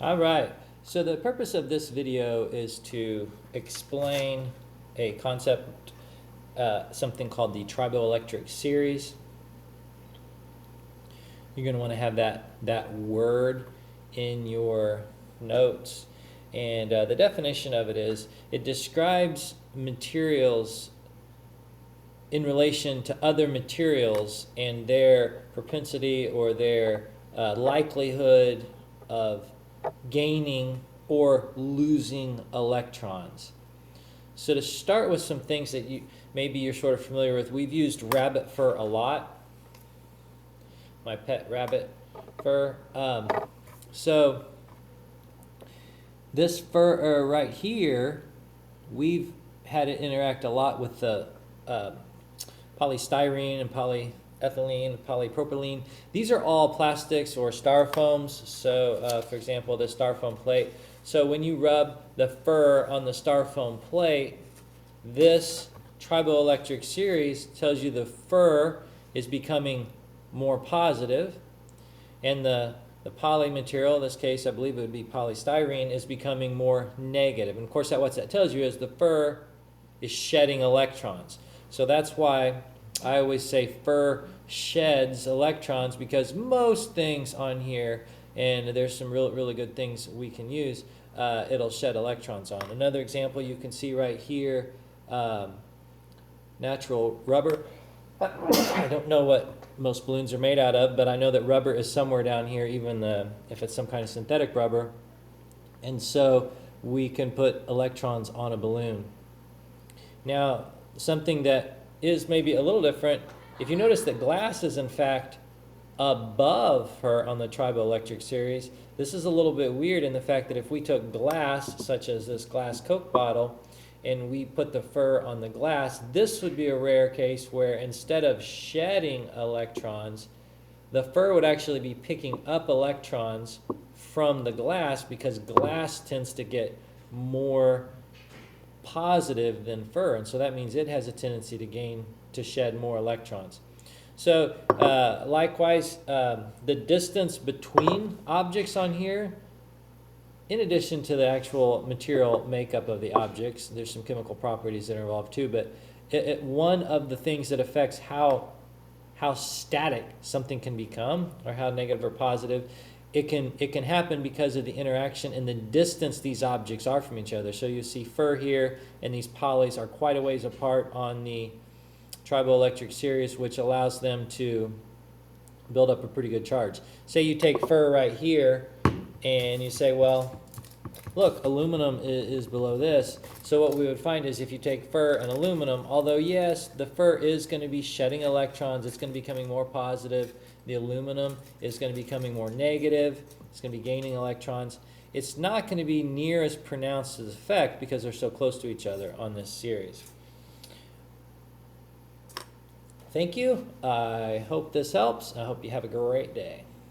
All right, so the purpose of this video is to explain a concept, something called the Triboelectric series. You're going to want to have that word in your notes. And the definition of it is, it describes materials in relation to other materials and their propensity or their likelihood of gaining or losing electrons. So to start with some things that maybe you're sort of familiar with, we've used rabbit fur a lot. My pet rabbit fur. So this fur right here, we've had it interact a lot with the polystyrene and polyethylene, polypropylene. These are all plastics or styrofoams. So for example, this styrofoam plate. So when you rub the fur on the styrofoam plate, this Triboelectric series tells you the fur is becoming more positive, and the poly material, in this case I believe it would be polystyrene, is becoming more negative. And of course what that tells you is the fur is shedding electrons. So that's why I always say fur sheds electrons, because most things on here, and there's some really good things we can use, it'll shed electrons on. Another example you can see right here, natural rubber. I don't know what most balloons are made out of, but I know that rubber is somewhere down here, even if it's some kind of synthetic rubber. And so we can put electrons on a balloon. Now, something that is maybe a little different, if you notice that glass is in fact above her on the Triboelectric series, this is a little bit weird in the fact that if we took glass, such as this glass Coke bottle, and we put the fur on the glass, this would be a rare case where instead of shedding electrons, the fur would actually be picking up electrons from the glass, because glass tends to get more positive than fur, and so that means it has a tendency to shed more electrons. So likewise, the distance between objects on here, in addition to the actual material makeup of the objects, there's some chemical properties that are involved too, but one of the things that affects how static something can become, or how negative or positive, it can happen because of the interaction and the distance these objects are from each other. So you see fur here, and these polys are quite a ways apart on the Triboelectric series, which allows them to build up a pretty good charge. Say you take fur right here, and you say, well, look, aluminum is below this. So what we would find is if you take fur and aluminum, although yes, the fur is going to be shedding electrons, it's going to be becoming more positive, the aluminum is going to be becoming more negative, it's going to be gaining electrons. It's not going to be near as pronounced as effect because they're so close to each other on this series. Thank you. I hope this helps. I hope you have a great day.